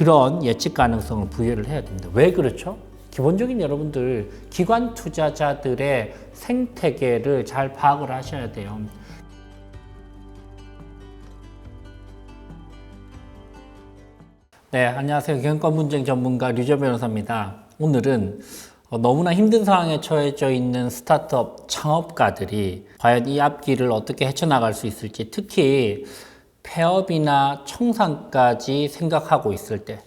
그런 예측 가능성을 부여를 해야 됩니다. 왜 그렇죠? 기본적인 여러분들 기관 투자자들의 생태계를 잘 파악을 하셔야 돼요. 네, 안녕하세요. 경영권 분쟁 전문가 류저 변호사입니다. 오늘은 너무나 힘든 상황에 처해져 있는 스타트업 창업가들이 과연 이 앞길을 어떻게 헤쳐나갈 수 있을지, 특히 폐업이나 청산까지 생각하고 있을 때,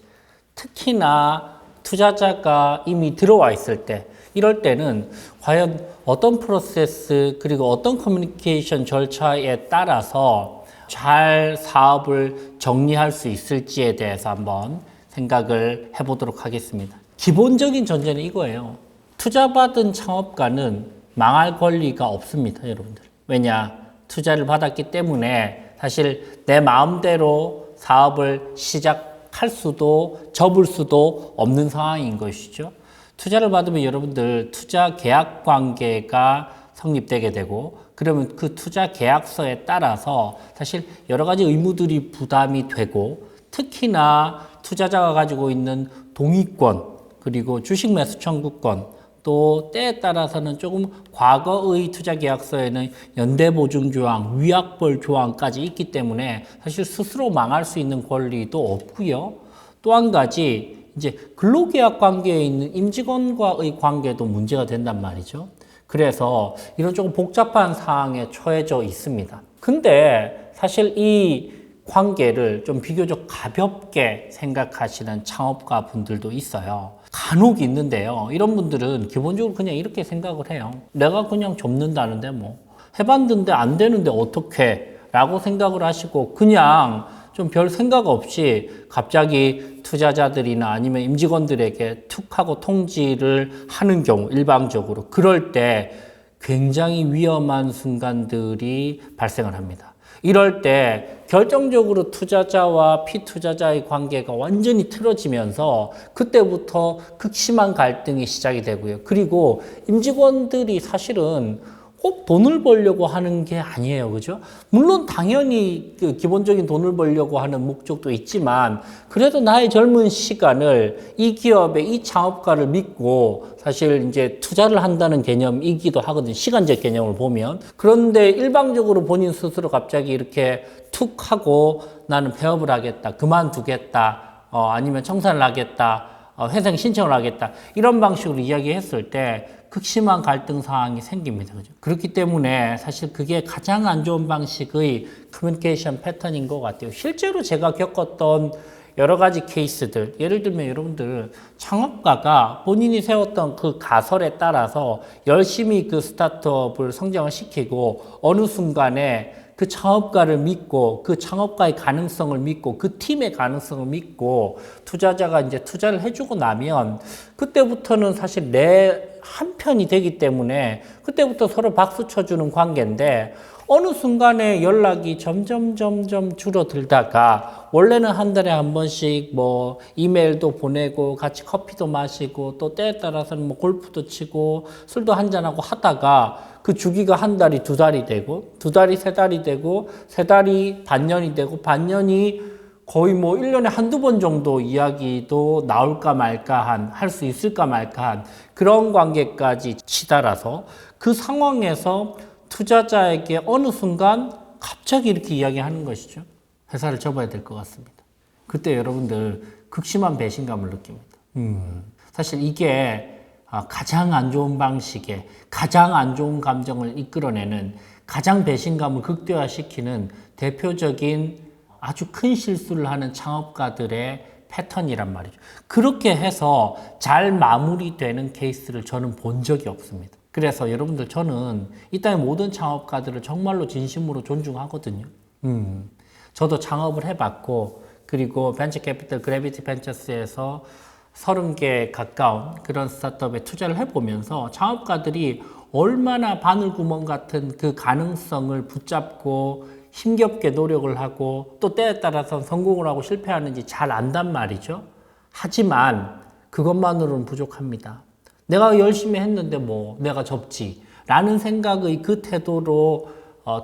특히나 투자자가 이미 들어와 있을 때, 이럴 때는 과연 어떤 프로세스 그리고 어떤 커뮤니케이션 절차에 따라서 잘 사업을 정리할 수 있을지에 대해서 한번 생각을 해보도록 하겠습니다. 기본적인 전제는 이거예요. 투자받은 창업가는 망할 권리가 없습니다, 여러분들. 왜냐? 투자를 받았기 때문에 사실 내 마음대로 사업을 시작할 수도 접을 수도 없는 상황인 것이죠. 투자를 받으면 여러분들 투자 계약 관계가 성립되게 되고, 그러면 그 투자 계약서에 따라서 사실 여러 가지 의무들이 부담이 되고, 특히나 투자자가 가지고 있는 동의권, 그리고 주식 매수 청구권, 또 때에 따라서는 조금 과거의 투자 계약서에는 연대 보증 조항, 위약벌 조항까지 있기 때문에 사실 스스로 망할 수 있는 권리도 없고요. 또 한 가지, 이제 근로계약 관계에 있는 임직원과의 관계도 문제가 된단 말이죠. 그래서 이런 조금 복잡한 상황에 처해져 있습니다. 근데 사실 이 관계를 좀 비교적 가볍게 생각하시는 창업가 분들도 있어요. 간혹 있는데요. 이런 분들은 기본적으로 그냥 이렇게 생각을 해요. 내가 그냥 접는다는데 뭐 해봤는데 안 되는데 어떡해? 라고 생각을 하시고 그냥 좀 별 생각 없이 갑자기 투자자들이나 아니면 임직원들에게 툭 하고 통지를 하는 경우, 일방적으로 그럴 때 굉장히 위험한 순간들이 발생을 합니다. 이럴 때 결정적으로 투자자와 피투자자의 관계가 완전히 틀어지면서 그때부터 극심한 갈등이 시작이 되고요. 그리고 임직원들이 사실은 꼭 돈을 벌려고 하는 게 아니에요. 그죠? 물론 당연히 그 기본적인 돈을 벌려고 하는 목적도 있지만 그래도 나의 젊은 시간을 이 기업에 이 창업가를 믿고 사실 이제 투자를 한다는 개념이기도 하거든요. 시간적 개념을 보면. 그런데 일방적으로 본인 스스로 갑자기 이렇게 툭 하고 나는 폐업을 하겠다. 그만두겠다. 아니면 청산을 하겠다. 회생 신청을 하겠다. 이런 방식으로 이야기했을 때 극심한 갈등 상황이 생깁니다. 그죠? 그렇기 때문에 사실 그게 가장 안 좋은 방식의 커뮤니케이션 패턴인 것 같아요. 실제로 제가 겪었던 여러 가지 케이스들, 예를 들면 여러분들 창업가가 본인이 세웠던 그 가설에 따라서 열심히 그 스타트업을 성장을 시키고 어느 순간에 그 창업가를 믿고 그 창업가의 가능성을 믿고 그 팀의 가능성을 믿고 투자자가 이제 투자를 해주고 나면 그때부터는 사실 내 한편이 되기 때문에 그때부터 서로 박수 쳐주는 관계인데 어느 순간에 연락이 점점 줄어들다가 원래는 한 달에 한 번씩 뭐 이메일도 보내고 같이 커피도 마시고 또 때에 따라서는 뭐 골프도 치고 술도 한잔하고 하다가 그 주기가 한 달이 두 달이 되고 두 달이 세 달이 되고 세 달이 반년이 되고 반년이 거의 뭐 1년에 한두 번 정도 이야기도 나올까 말까 할 수 있을까 말까 한 그런 관계까지 치달아서 그 상황에서 투자자에게 어느 순간 갑자기 이렇게 이야기하는 것이죠. 회사를 접어야 될 것 같습니다. 그때 여러분들 극심한 배신감을 느낍니다. 사실 이게 가장 안 좋은 방식의 가장 안 좋은 감정을 이끌어내는 가장 배신감을 극대화시키는 대표적인 아주 큰 실수를 하는 창업가들의 패턴이란 말이죠. 그렇게 해서 잘 마무리되는 케이스를 저는 본 적이 없습니다. 그래서 여러분들 저는 이 땅의 모든 창업가들을 정말로 진심으로 존중하거든요. 저도 창업을 해봤고 그리고 벤처캐피털 그래비티 벤처스에서 30개 가까운 그런 스타트업에 투자를 해보면서 창업가들이 얼마나 바늘구멍 같은 그 가능성을 붙잡고 힘겹게 노력을 하고 또 때에 따라서 성공을 하고 실패하는지 잘 안단 말이죠. 하지만 그것만으로는 부족합니다. 내가 열심히 했는데 뭐 내가 접지 라는 생각의 그 태도로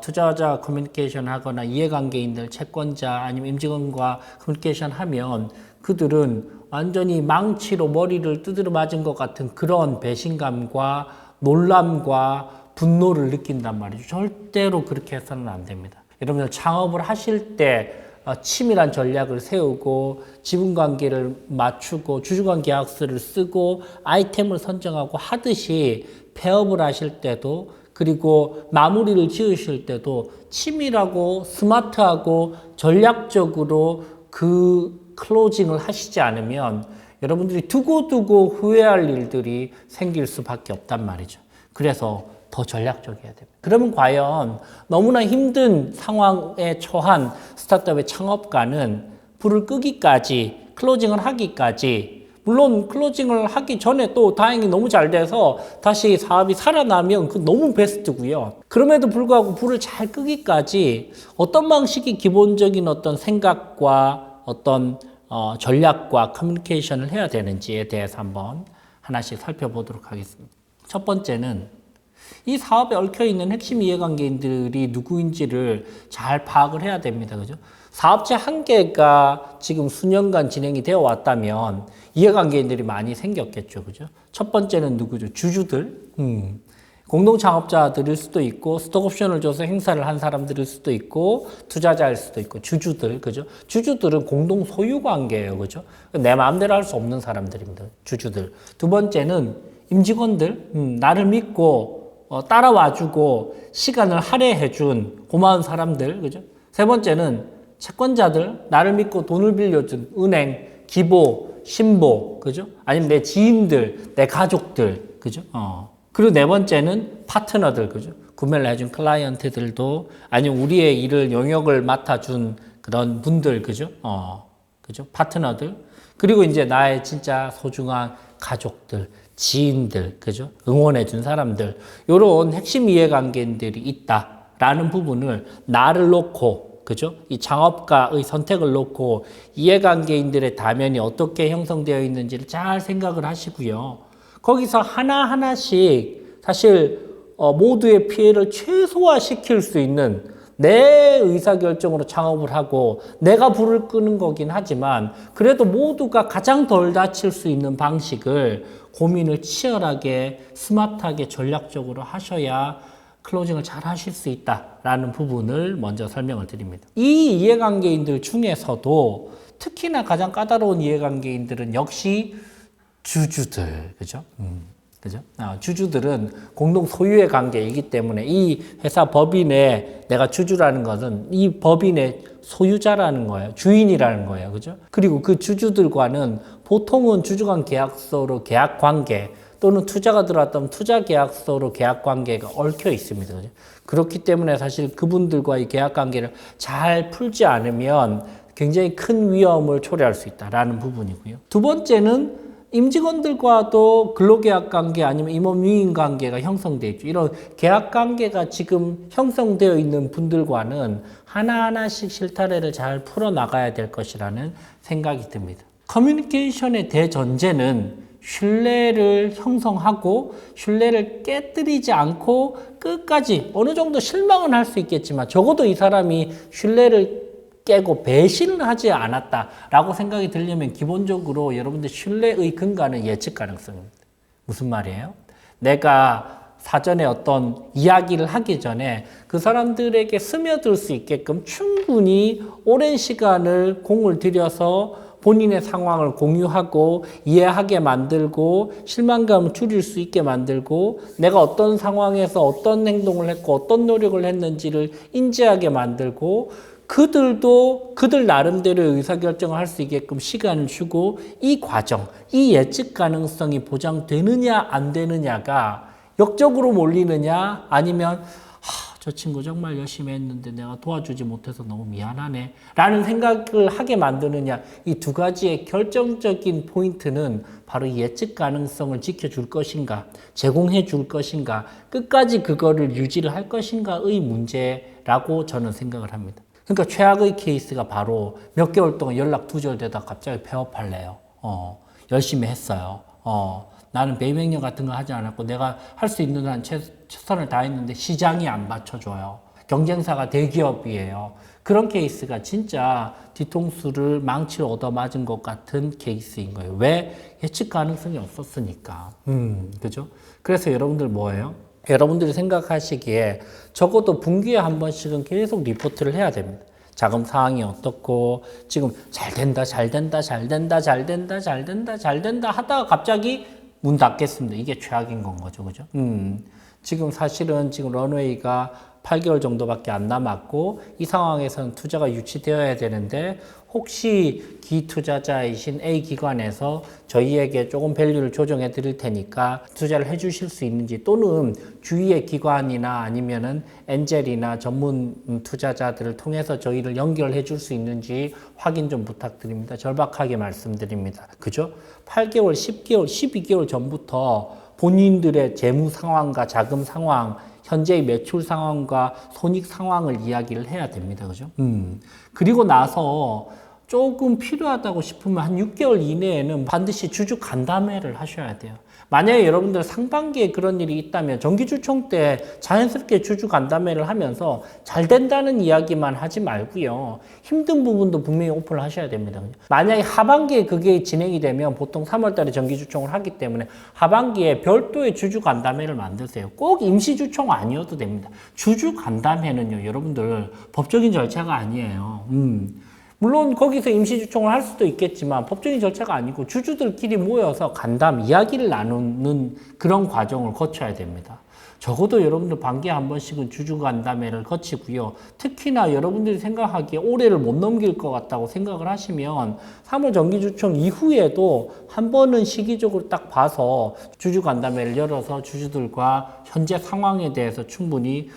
투자자 커뮤니케이션 하거나 이해관계인들, 채권자 아니면 임직원과 커뮤니케이션 하면 그들은 완전히 망치로 머리를 두드려 맞은 것 같은 그런 배신감과 놀람과 분노를 느낀단 말이죠. 절대로 그렇게 해서는 안 됩니다. 여러분들 창업을 하실 때 치밀한 전략을 세우고 지분관계를 맞추고 주주관 계약서를 쓰고 아이템을 선정하고 하듯이 폐업을 하실 때도 그리고 마무리를 지으실 때도 치밀하고 스마트하고 전략적으로 그 클로징을 하시지 않으면 여러분들이 두고두고 후회할 일들이 생길 수밖에 없단 말이죠. 그래서 더 전략적이어야 됩니다. 그러면 과연 너무나 힘든 상황에 처한 스타트업의 창업가는 불을 끄기까지, 클로징을 하기까지, 물론 클로징을 하기 전에 또 다행히 너무 잘 돼서 다시 사업이 살아나면 그 너무 베스트고요. 그럼에도 불구하고 불을 잘 끄기까지 어떤 방식이 기본적인 어떤 생각과 어떤 전략과 커뮤니케이션을 해야 되는지에 대해서 한번 하나씩 살펴보도록 하겠습니다. 첫 번째는 이 사업에 얽혀있는 핵심 이해관계인들이 누구인지를 잘 파악을 해야 됩니다. 그죠? 사업체 한 개가 지금 수년간 진행이 되어 왔다면 이해관계인들이 많이 생겼겠죠. 그죠? 첫 번째는 누구죠? 주주들. 공동창업자들일 수도 있고, 스톡옵션을 줘서 행사를 한 사람들일 수도 있고, 투자자일 수도 있고, 주주들. 그죠? 주주들은 공동 소유 관계예요. 그죠? 내 마음대로 할 수 없는 사람들입니다. 주주들. 두 번째는 임직원들. 나를 믿고, 따라와주고 시간을 할애해준 고마운 사람들, 그죠? 세 번째는 채권자들, 나를 믿고 돈을 빌려준 은행, 기보, 신보, 그죠? 아니면 내 지인들, 내 가족들, 그죠? 그리고 네 번째는 파트너들, 그죠? 구매를 해준 클라이언트들도, 아니면 우리의 일을 영역을 맡아준 그런 분들, 그죠? 그죠? 파트너들. 그리고 이제 나의 진짜 소중한 가족들, 지인들, 그죠? 응원해준 사람들, 요런 핵심 이해관계들이 있다라는 부분을 나를 놓고, 그죠? 이 창업가의 선택을 놓고 이해관계인들의 다면이 어떻게 형성되어 있는지를 잘 생각을 하시고요. 거기서 하나하나씩 사실 모두의 피해를 최소화시킬 수 있는 내 의사결정으로 창업을 하고 내가 불을 끄는 거긴 하지만 그래도 모두가 가장 덜 다칠 수 있는 방식을 고민을 치열하게 스마트하게 전략적으로 하셔야 클로징을 잘 하실 수 있다라는 부분을 먼저 설명을 드립니다. 이 이해관계인들 중에서도 특히나 가장 까다로운 이해관계인들은 역시 주주들, 그죠? 그죠? 주주들은 공동 소유의 관계이기 때문에 이 회사 법인의 내가 주주라는 것은 이 법인의 소유자라는 거예요. 주인이라는 거예요. 그죠? 그리고 그 주주들과는 보통은 주주간 계약서로 계약 관계 또는 투자가 들어왔다면 투자 계약서로 계약 관계가 얽혀 있습니다. 그죠? 그렇기 때문에 사실 그분들과의 계약 관계를 잘 풀지 않으면 굉장히 큰 위험을 초래할 수 있다라는 부분이고요. 두 번째는 임직원들과도 근로계약 관계 아니면 임원유인 관계가 형성되어 있죠. 이런 계약 관계가 지금 형성되어 있는 분들과는 하나하나씩 실타래를 잘 풀어나가야 될 것이라는 생각이 듭니다. 커뮤니케이션의 대전제는 신뢰를 형성하고 신뢰를 깨뜨리지 않고 끝까지 어느 정도 실망은 할 수 있겠지만 적어도 이 사람이 신뢰를 깨고 배신을 하지 않았다라고 생각이 들려면 기본적으로 여러분들 신뢰의 근간은 예측 가능성입니다. 무슨 말이에요? 내가 사전에 어떤 이야기를 하기 전에 그 사람들에게 스며들 수 있게끔 충분히 오랜 시간을 공을 들여서 본인의 상황을 공유하고 이해하게 만들고 실망감을 줄일 수 있게 만들고 내가 어떤 상황에서 어떤 행동을 했고 어떤 노력을 했는지를 인지하게 만들고 그들도 그들 나름대로의 의사결정을 할 수 있게끔 시간을 주고 이 과정, 이 예측 가능성이 보장되느냐 안 되느냐가 역적으로 몰리느냐 아니면 저 친구 정말 열심히 했는데 내가 도와주지 못해서 너무 미안하네 라는 생각을 하게 만드느냐 이 두 가지의 결정적인 포인트는 바로 예측 가능성을 지켜줄 것인가 제공해 줄 것인가 끝까지 그거를 유지를 할 것인가의 문제라고 저는 생각을 합니다. 그러니까 최악의 케이스가 바로 몇 개월 동안 연락 두절되다가 갑자기 폐업할래요. 열심히 했어요. 나는 배임행령 같은 거 하지 않았고 내가 할 수 있는 한 최선을 다했는데 시장이 안 받쳐줘요. 경쟁사가 대기업이에요. 그런 케이스가 진짜 뒤통수를 망치를 얻어맞은 것 같은 케이스인 거예요. 왜? 예측 가능성이 없었으니까. 그죠? 그래서 여러분들 뭐예요? 여러분들이 생각하시기에 적어도 분기에 한 번씩은 계속 리포트를 해야 됩니다. 자금 상황이 어떻고, 지금 잘 된다, 잘 된다, 잘 된다, 잘 된다, 잘 된다, 잘 된다 하다가 갑자기 문 닫겠습니다. 이게 최악인 건 거죠. 그죠? 지금 사실은 지금 런웨이가 8개월 정도밖에 안 남았고, 이 상황에서는 투자가 유치되어야 되는데, 혹시 기투자자이신 A기관에서 저희에게 조금 밸류를 조정해 드릴 테니까 투자를 해 주실 수 있는지, 또는 주위의 기관이나 아니면은 엔젤이나 전문 투자자들을 통해서 저희를 연결해 줄 수 있는지 확인 좀 부탁드립니다. 절박하게 말씀드립니다. 그죠? 8개월, 10개월, 12개월 전부터 본인들의 재무 상황과 자금 상황, 현재의 매출 상황과 손익 상황을 이야기를 해야 됩니다. 그죠? 그리고 나서 조금 필요하다고 싶으면 한 6개월 이내에는 반드시 주주 간담회를 하셔야 돼요. 만약에 여러분들 상반기에 그런 일이 있다면 정기주총 때 자연스럽게 주주 간담회를 하면서 잘 된다는 이야기만 하지 말고요. 힘든 부분도 분명히 오픈을 하셔야 됩니다. 만약에 하반기에 그게 진행이 되면 보통 3월 달에 정기주총을 하기 때문에 하반기에 별도의 주주 간담회를 만드세요. 꼭 임시주총 아니어도 됩니다. 주주 간담회는요, 여러분들 법적인 절차가 아니에요. 물론 거기서 임시주총을 할 수도 있겠지만 법적인 절차가 아니고 주주들끼리 모여서 간담, 이야기를 나누는 그런 과정을 거쳐야 됩니다. 적어도 여러분들 반기에 한 번씩은 주주간담회를 거치고요. 특히나 여러분들이 생각하기에 올해를 못 넘길 것 같다고 생각을 하시면 3월 정기주총 이후에도 한 번은 시기적으로 딱 봐서 주주간담회를 열어서 주주들과 현재 상황에 대해서 충분히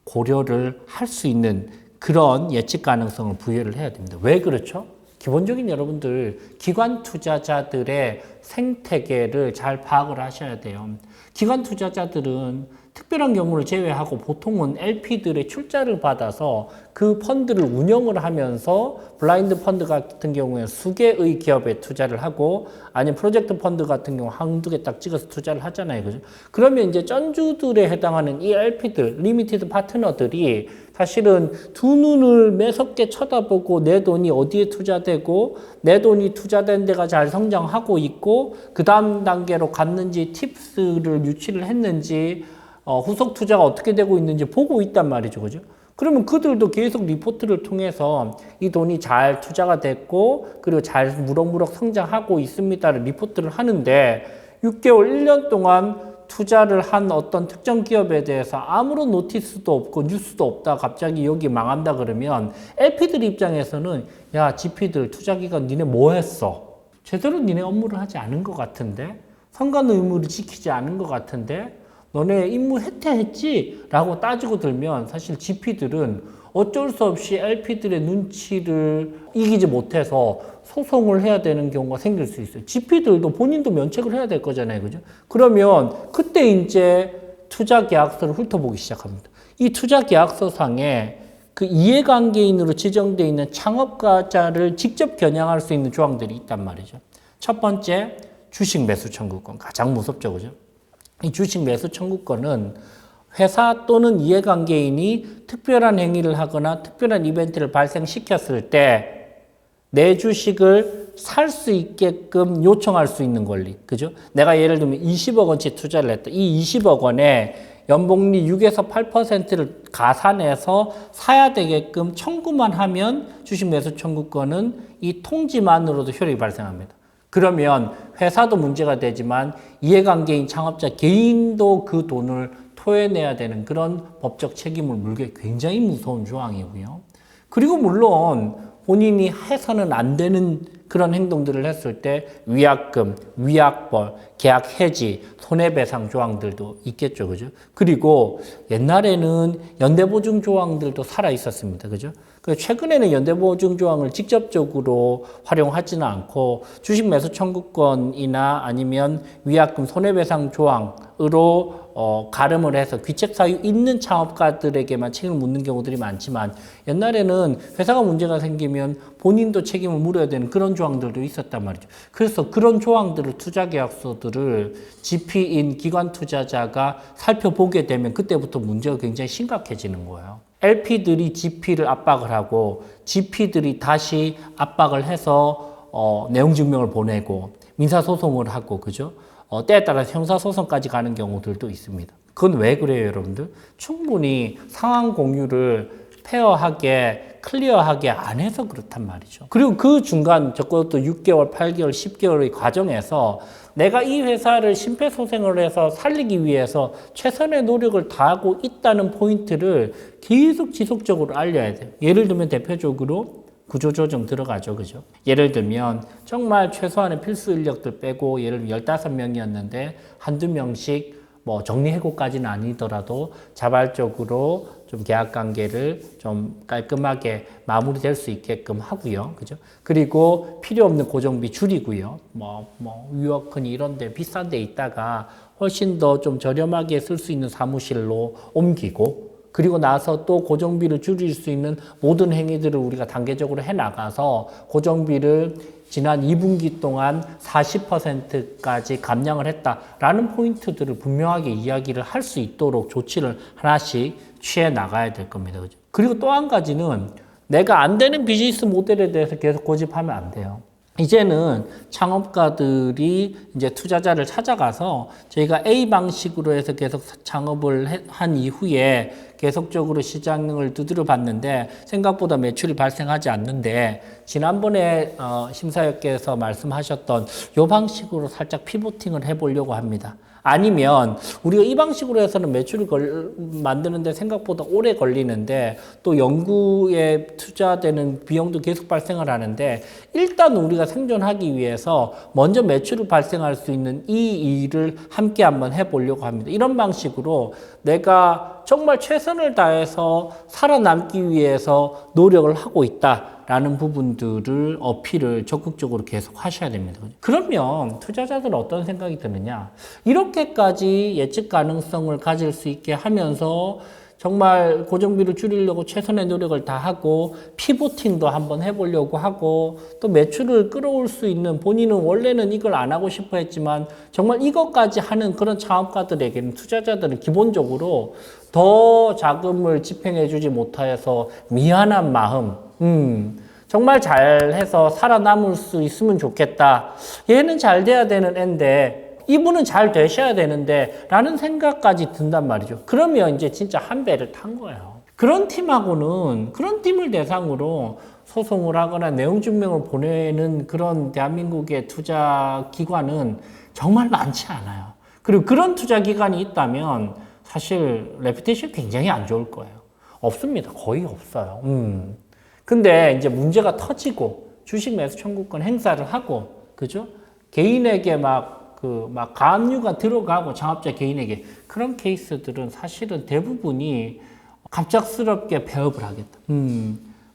고려를 할 수 있는 그런 예측 가능성을 부여를 해야 됩니다. 왜 그렇죠? 기본적인 여러분들 기관 투자자들의 생태계를 잘 파악을 하셔야 돼요. 기관 투자자들은 특별한 경우를 제외하고 보통은 LP들의 출자를 받아서 그 펀드를 운영을 하면서 블라인드 펀드 같은 경우에 수개의 기업에 투자를 하고, 아니면 프로젝트 펀드 같은 경우 한두 개 딱 찍어서 투자를 하잖아요. 그죠? 그러면 이제 쩐주들에 해당하는 이 LP들, 리미티드 파트너들이 사실은 두 눈을 매섭게 쳐다보고 내 돈이 어디에 투자되고 내 돈이 투자된 데가 잘 성장하고 있고 그 다음 단계로 갔는지 팁스를 유치를 했는지 후속 투자가 어떻게 되고 있는지 보고 있단 말이죠. 그죠? 그러면 그들도 계속 리포트를 통해서 이 돈이 잘 투자가 됐고 그리고 잘 무럭무럭 성장하고 있습니다를 리포트를 하는데 6개월, 1년 동안 투자를 한 어떤 특정 기업에 대해서 아무런 노티스도 없고 뉴스도 없다 갑자기 여기 망한다 그러면 LP들 입장에서는 야 GP들 투자기관 니네 뭐 했어? 제대로 니네 업무를 하지 않은 것 같은데? 선관 의무를 지키지 않은 것 같은데? 너네 임무 해태했지? 라고 따지고 들면 사실 GP들은 어쩔 수 없이 LP들의 눈치를 이기지 못해서 소송을 해야 되는 경우가 생길 수 있어요. GP들도 본인도 면책을 해야 될 거잖아요. 그죠? 그러면 그때 이제 투자 계약서를 훑어보기 시작합니다. 이 투자 계약서상에 그 이해관계인으로 지정되어 있는 창업가자를 직접 겨냥할 수 있는 조항들이 있단 말이죠. 첫 번째, 주식 매수 청구권. 가장 무섭죠. 그죠? 이 주식 매수 청구권은 회사 또는 이해관계인이 특별한 행위를 하거나 특별한 이벤트를 발생시켰을 때 내 주식을 살 수 있게끔 요청할 수 있는 권리. 그죠? 내가 예를 들면 20억 원치 투자를 했다. 이 20억 원에 연복리 6에서 8%를 가산해서 사야 되게끔 청구만 하면 주식 매수 청구권은 이 통지만으로도 효력이 발생합니다. 그러면 회사도 문제가 되지만 이해관계인 창업자 개인도 그 돈을 토해내야 되는 그런 법적 책임을 물게 굉장히 무서운 조항이고요. 그리고 물론 본인이 해서는 안 되는 그런 행동들을 했을 때 위약금, 위약벌, 계약 해지, 손해배상 조항들도 있겠죠. 그죠? 그리고 옛날에는 연대보증 조항들도 살아 있었습니다. 그죠? 최근에는 연대보증 조항을 직접적으로 활용하지는 않고 주식 매수 청구권이나 아니면 위약금 손해배상 조항으로 가름을 해서 귀책 사유 있는 창업가들에게만 책임을 묻는 경우들이 많지만 옛날에는 회사가 문제가 생기면 본인도 책임을 물어야 되는 그런 조항들도 있었단 말이죠. 그래서 그런 조항들을 투자계약서들을 GP인 기관 투자자가 살펴보게 되면 그때부터 문제가 굉장히 심각해지는 거예요. LP들이 GP를 압박을 하고 GP들이 다시 압박을 해서 내용 증명을 보내고 민사소송을 하고 그죠? 때에 따라서 형사소송까지 가는 경우들도 있습니다. 그건 왜 그래요, 여러분들? 충분히 상황 공유를 페어하게, 클리어하게 안 해서 그렇단 말이죠. 그리고 그 중간, 적어도 6개월, 8개월, 10개월의 과정에서 내가 이 회사를 심폐소생을 해서 살리기 위해서 최선의 노력을 다하고 있다는 포인트를 계속 지속적으로 알려야 돼요. 예를 들면 대표적으로 구조조정 들어가죠. 그죠? 예를 들면 정말 최소한의 필수 인력들 빼고 예를 들면 15명이었는데 한두 명씩 뭐 정리해고까지는 아니더라도 자발적으로 좀 계약 관계를 좀 깔끔하게 마무리될 수 있게끔 하고요. 그죠? 그리고 필요 없는 고정비 줄이고요. 위워크니 이런 데 비싼 데 있다가 훨씬 더 좀 저렴하게 쓸 수 있는 사무실로 옮기고 그리고 나서 또 고정비를 줄일 수 있는 모든 행위들을 우리가 단계적으로 해 나가서 고정비를 지난 2분기 동안 40%까지 감량을 했다라는 포인트들을 분명하게 이야기를 할 수 있도록 조치를 하나씩 취해 나가야 될 겁니다. 그죠? 그리고 또 한 가지는 내가 안 되는 비즈니스 모델에 대해서 계속 고집하면 안 돼요. 이제는 창업가들이 이제 투자자를 찾아가서 저희가 A 방식으로 해서 계속 창업을 한 이후에 계속적으로 시장을 두드려 봤는데 생각보다 매출이 발생하지 않는데 지난번에 심사위원께서 말씀하셨던 이 방식으로 살짝 피보팅을 해보려고 합니다. 아니면 우리가 이 방식으로 해서는 매출을 만드는데 생각보다 오래 걸리는데 또 연구에 투자되는 비용도 계속 발생을 하는데 일단 우리가 생존하기 위해서 먼저 매출을 발생할 수 있는 이 일을 함께 한번 해보려고 합니다. 이런 방식으로 내가 정말 최선을 다해서 살아남기 위해서 노력을 하고 있다라는 부분들을 어필을 적극적으로 계속 하셔야 됩니다. 그러면 투자자들은 어떤 생각이 드느냐? 이렇게까지 예측 가능성을 가질 수 있게 하면서 정말 고정비를 줄이려고 최선의 노력을 다하고 피보팅도 한번 해보려고 하고 또 매출을 끌어올 수 있는 본인은 원래는 이걸 안 하고 싶어 했지만 정말 이것까지 하는 그런 창업가들에게는 투자자들은 기본적으로 더 자금을 집행해 주지 못하여서 미안한 마음 정말 잘해서 살아남을 수 있으면 좋겠다. 얘는 잘 돼야 되는 앤데 이분은 잘 되셔야 되는데 라는 생각까지 든단 말이죠. 그러면 이제 진짜 한 배를 탄 거예요. 그런 팀하고는 그런 팀을 대상으로 소송을 하거나 내용 증명을 보내는 그런 대한민국의 투자 기관은 정말 많지 않아요. 그리고 그런 투자 기관이 있다면 사실 레퓨테이션이 굉장히 안 좋을 거예요. 없습니다. 거의 없어요. 근데 이제 문제가 터지고 주식 매수 청구권 행사를 하고 그죠? 개인에게 막 가압류가 들어가고 창업자 개인에게 그런 케이스들은 사실은 대부분이 갑작스럽게 폐업을 하겠다.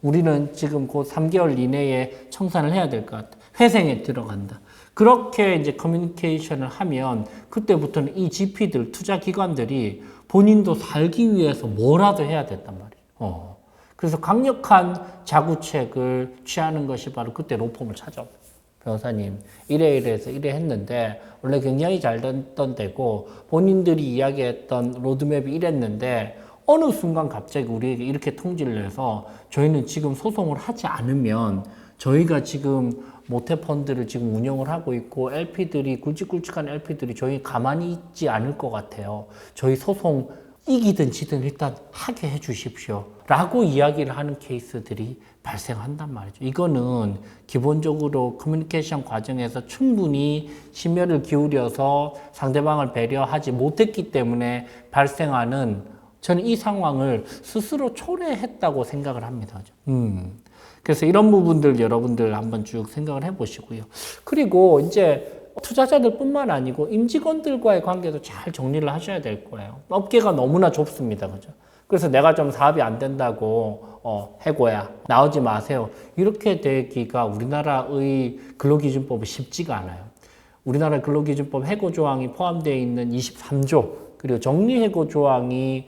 우리는 지금 곧 3개월 이내에 청산을 해야 될 것 같다. 회생에 들어간다. 그렇게 이제 커뮤니케이션을 하면 그때부터는 이 GP들, 투자 기관들이 본인도 살기 위해서 뭐라도 해야 됐단 말이에요. 그래서 강력한 자구책을 취하는 것이 바로 그때 로펌을 찾아옵니다. 변호사님, 이래서 이래 했는데 원래 굉장히 잘 됐던 데고 본인들이 이야기했던 로드맵이 이랬는데 어느 순간 갑자기 우리에게 이렇게 통지를 해서 저희는 지금 소송을 하지 않으면 저희가 지금 모태펀드를 지금 운영을 하고 있고 LP들이 굵직굵직한 LP들이 저희 가만히 있지 않을 것 같아요. 저희 소송 이기든 지든 일단 하게 해 주십시오. 라고 이야기를 하는 케이스들이 발생한단 말이죠. 이거는 기본적으로 커뮤니케이션 과정에서 충분히 심혈을 기울여서 상대방을 배려하지 못했기 때문에 발생하는 저는 이 상황을 스스로 초래했다고 생각을 합니다. 그래서 이런 부분들 여러분들 한번 쭉 생각을 해보시고요. 그리고 이제 투자자들 뿐만 아니고 임직원들과의 관계도 잘 정리를 하셔야 될 거예요. 업계가 너무나 좁습니다. 그죠? 그래서 내가 좀 사업이 안 된다고, 해고야. 나오지 마세요. 이렇게 되기가 우리나라의 근로기준법은 쉽지가 않아요. 우리나라 근로기준법 해고 조항이 포함되어 있는 23조, 그리고 정리해고 조항이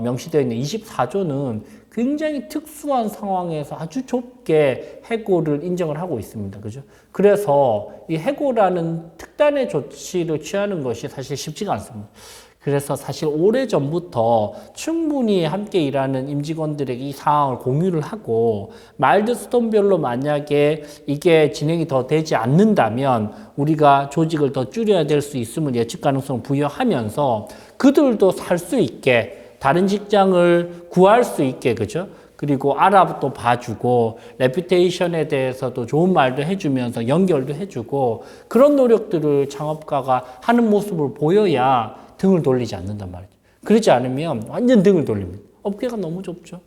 명시되어 있는 24조는 굉장히 특수한 상황에서 아주 좁게 해고를 인정을 하고 있습니다. 그죠? 그래서 이 해고라는 특단의 조치를 취하는 것이 사실 쉽지가 않습니다. 그래서 사실 오래전부터 충분히 함께 일하는 임직원들에게 이 상황을 공유를 하고 마일드스톤별로 만약에 이게 진행이 더 되지 않는다면 우리가 조직을 더 줄여야 될 수 있음을 예측 가능성을 부여하면서 그들도 살 수 있게 다른 직장을 구할 수 있게 그죠? 그리고 알아도 봐주고 레퓨테이션에 대해서도 좋은 말도 해주면서 연결도 해주고 그런 노력들을 창업가가 하는 모습을 보여야 등을 돌리지 않는단 말이죠. 그렇지 않으면 완전 등을 돌립니다. 업계가 너무 좁죠.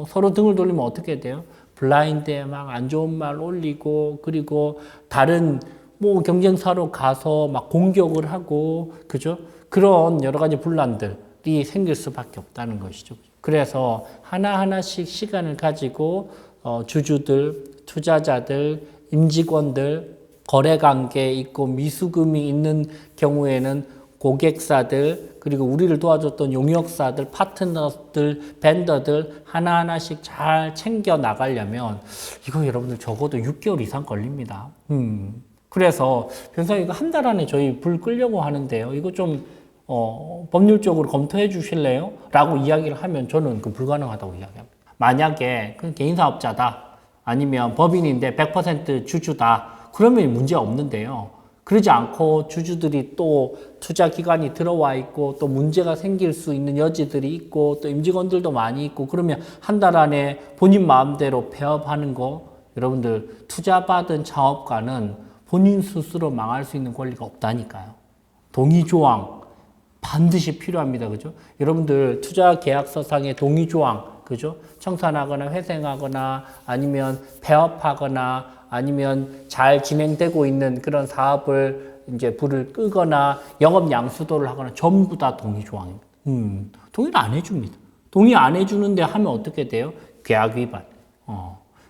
서로 등을 돌리면 어떻게 돼요? 블라인드에 막 안 좋은 말 올리고 그리고 다른 뭐 경쟁사로 가서 막 공격을 하고 그죠? 그런 여러 가지 분란들이 생길 수밖에 없다는 것이죠. 그래서 하나하나씩 시간을 가지고 주주들, 투자자들, 임직원들, 거래관계에 있고 미수금이 있는 경우에는 고객사들, 그리고 우리를 도와줬던 용역사들, 파트너들, 벤더들 하나하나씩 잘 챙겨 나가려면 이거 여러분들 적어도 6개월 이상 걸립니다. 그래서 변호사님 이거 한 달 안에 저희 불 끄려고 하는데요. 이거 좀 법률적으로 검토해 주실래요? 라고 이야기를 하면 저는 그 불가능하다고 이야기합니다. 만약에 그 개인사업자다 아니면 법인인데 100% 주주다 그러면 문제 없는데요. 그러지 않고 주주들이 또 투자 기간이 들어와 있고 또 문제가 생길 수 있는 여지들이 있고 또 임직원들도 많이 있고 그러면 한 달 안에 본인 마음대로 폐업하는 거 여러분들 투자받은 창업가는 본인 스스로 망할 수 있는 권리가 없다니까요. 동의조항 반드시 필요합니다. 그죠? 여러분들 투자 계약서상의 동의조항 그죠? 청산하거나 회생하거나 아니면 폐업하거나 아니면 잘 진행되고 있는 그런 사업을 이제 불을 끄거나 영업 양수도를 하거나 전부 다 동의 조항입니다. 동의를 안 해줍니다. 동의 안 해주는데 하면 어떻게 돼요? 계약 위반.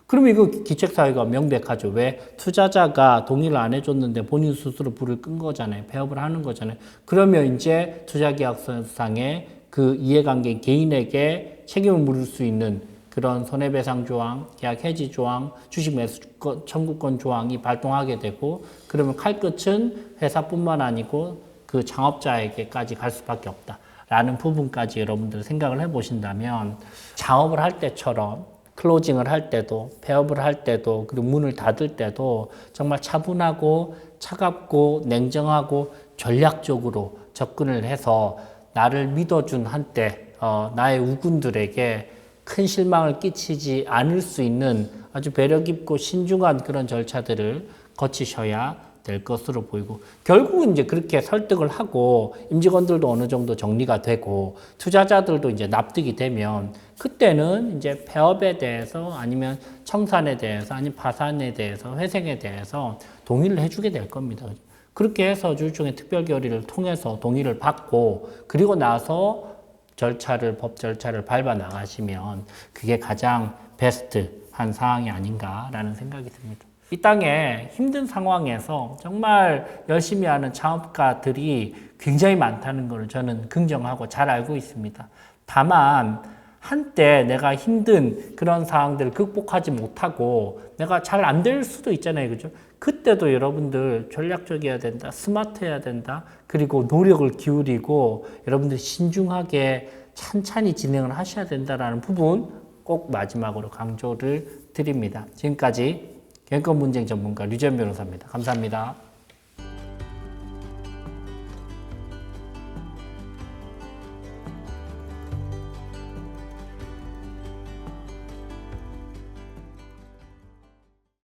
그러면 이거 기책사유가 명백하죠. 왜? 투자자가 동의를 안 해줬는데 본인 스스로 불을 끈 거잖아요. 폐업을 하는 거잖아요. 그러면 이제 투자계약서상의 그 이해관계인 개인에게 책임을 물을 수 있는 그런 손해배상 조항, 계약 해지 조항, 주식 매수 청구권 조항이 발동하게 되고 그러면 칼끝은 회사뿐만 아니고 그 창업자에게까지 갈 수밖에 없다라는 부분까지 여러분들 생각을 해보신다면 창업을 할 때처럼 클로징을 할 때도 폐업을 할 때도 그리고 문을 닫을 때도 정말 차분하고 차갑고 냉정하고 전략적으로 접근을 해서 나를 믿어준 한때 나의 우군들에게 큰 실망을 끼치지 않을 수 있는 아주 배려 깊고 신중한 그런 절차들을 거치셔야 될 것으로 보이고 결국은 이제 그렇게 설득을 하고 임직원들도 어느 정도 정리가 되고 투자자들도 이제 납득이 되면 그때는 이제 폐업에 대해서 아니면 청산에 대해서 아니면 파산에 대해서 회생에 대해서 동의를 해주게 될 겁니다. 그렇게 해서 주주총회 특별 결의를 통해서 동의를 받고 그리고 나서 법 절차를 밟아 나가시면 그게 가장 베스트한 상황이 아닌가라는 생각이 듭니다. 이 땅에 힘든 상황에서 정말 열심히 하는 창업가들이 굉장히 많다는 걸 저는 긍정하고 잘 알고 있습니다. 다만 한때 내가 힘든 그런 상황들을 극복하지 못하고 내가 잘 안 될 수도 있잖아요. 그죠? 그때도 여러분들 전략적이어야 된다. 스마트해야 된다. 그리고 노력을 기울이고 여러분들 신중하게 찬찬히 진행을 하셔야 된다는 부분 꼭 마지막으로 강조를 드립니다. 지금까지 경영권 분쟁 전문가 류지연 변호사입니다. 감사합니다.